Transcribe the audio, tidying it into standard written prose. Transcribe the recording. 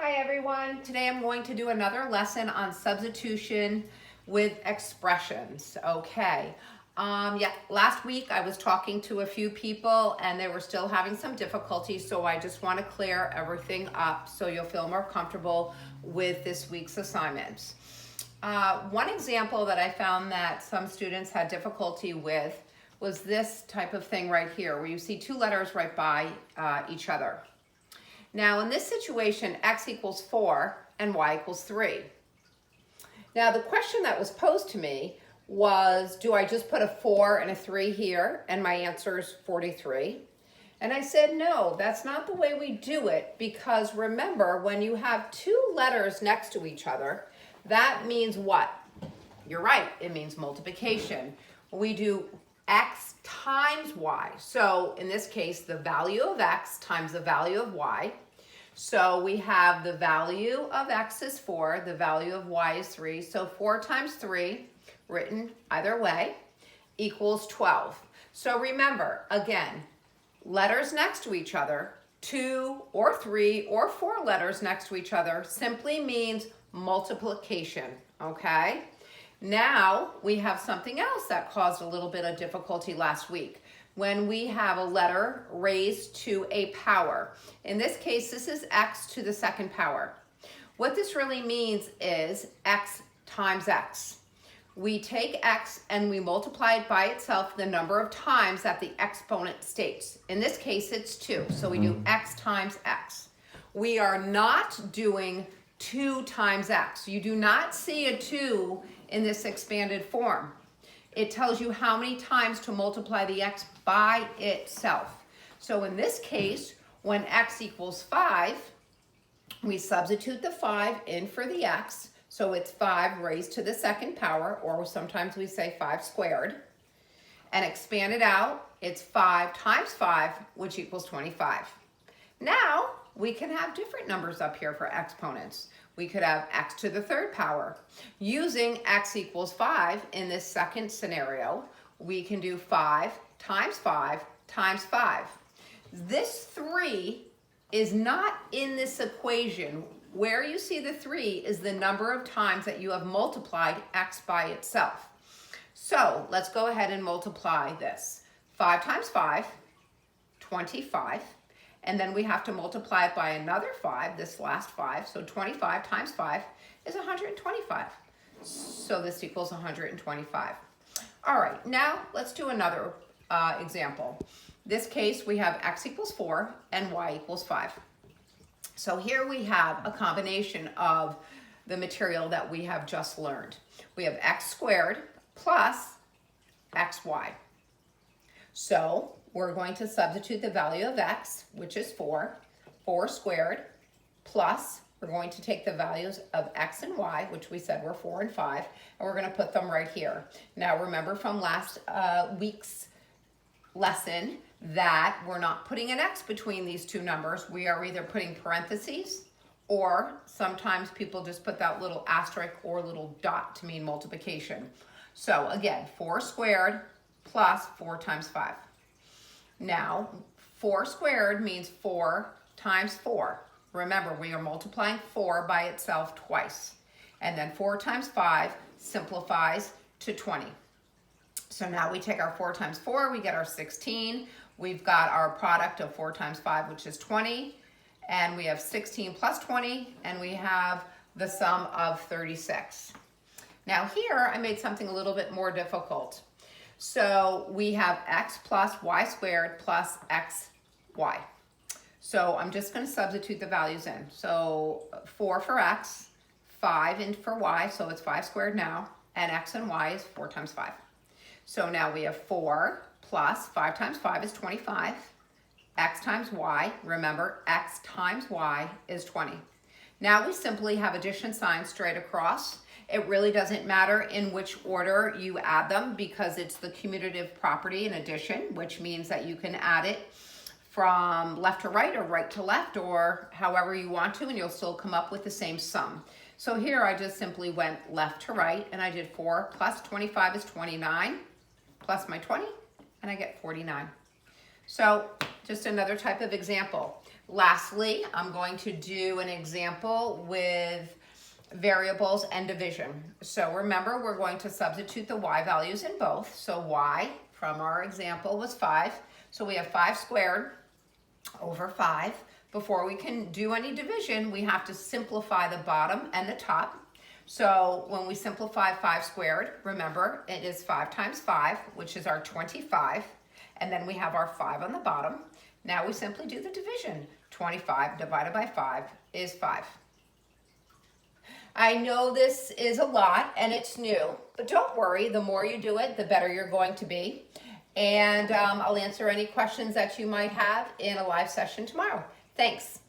Hi everyone. Today I'm going to do another lesson on substitution with expressions. Okay. Last week I was talking to a few people and they were still having some difficulty, so I just want to clear everything up so you'll feel more comfortable with this week's assignments. One example that I found that some students had difficulty with was this type of thing right here, where you see two letters right by each other. Now in this situation, x equals 4 and y equals 3. Now the question that was posed to me was, do I just put a 4 and a 3 here and my answer is 43? And I said, no, that's not the way we do it, because remember, when you have two letters next to each other, that means what? You're right, it means multiplication. We do x times y. So in this case, the value of x times the value of y. So we have the value of x is 4, the value of y is 3. So 4 times 3, written either way, equals 12. So remember, again, letters next to each other, 2 or 3 or 4 letters next to each other simply means multiplication, okay? Now we have something else that caused a little bit of difficulty last week, when we have a letter raised to a power. In this case, this is x to the second power. What this really means is x times x. We take x and we multiply it by itself the number of times that the exponent states. In this case, it's 2, so we do x times x. We are not doing 2 times x. You do not see a 2 in this expanded form. It tells you how many times to multiply the x by itself. So in this case, when x equals 5, we substitute the 5 in for the x. So it's 5 raised to the second power, or sometimes we say 5 squared. And expand it out, it's 5 times 5, which equals 25. Now, we can have different numbers up here for exponents. We could have x to the third power. Using x equals 5 in this second scenario, we can do 5 times 5 times 5. This 3 is not in this equation. Where you see the 3 is the number of times that you have multiplied x by itself. So let's go ahead and multiply this. 5 times 5, 25. And then we have to multiply it by another 5, this last 5. So 25 times 5 is 125. So this equals 125. All right, now let's do another example. This case, we have x equals 4 and y equals 5. So here we have a combination of the material that we have just learned. We have x squared plus xy. So we're going to substitute the value of x, which is 4 squared, plus we're going to take the values of x and y, which we said were 4 and 5, and we're going to put them right here. Now remember from last week's lesson that we're not putting an x between these two numbers. We are either putting parentheses, or sometimes people just put that little asterisk or little dot to mean multiplication. So again, 4 squared plus 4 times 5. Now, 4 squared means 4 times 4. Remember, we are multiplying 4 by itself twice. And then 4 times 5 simplifies to 20. So now we take our 4 times 4, we get our 16. We've got our product of 4 times 5, which is 20. And we have 16 plus 20, and we have the sum of 36. Now here, I made something a little bit more difficult. So we have x plus y squared plus xy. So I'm just going to substitute the values in. So 4 for x, 5 in for y, so it's 5 squared now, and x and y is 4 times 5. So now we have 4 plus 5 times 5 is 25. X times y, remember, x times y is 20. Now we simply have addition signs straight across. It really doesn't matter in which order you add them, because it's the commutative property in addition, which means that you can add it from left to right or right to left, or however you want to, and you'll still come up with the same sum. So here I just simply went left to right, and I did 4 plus 25 is 29, plus my 20, and I get 49. So just another type of example. Lastly, I'm going to do an example with variables and division. So remember, we're going to substitute the y values in both. So y from our example was 5. So we have 5 squared over 5. Before we can do any division, we have to simplify the bottom and the top. So when we simplify 5 squared, remember, it is 5 times 5, which is our 25. And then we have our 5 on the bottom. Now we simply do the division. 25 divided by 5 is 5. I know this is a lot and it's new, but don't worry, the more you do it, the better you're going to be. And I'll answer any questions that you might have in a live session tomorrow. Thanks.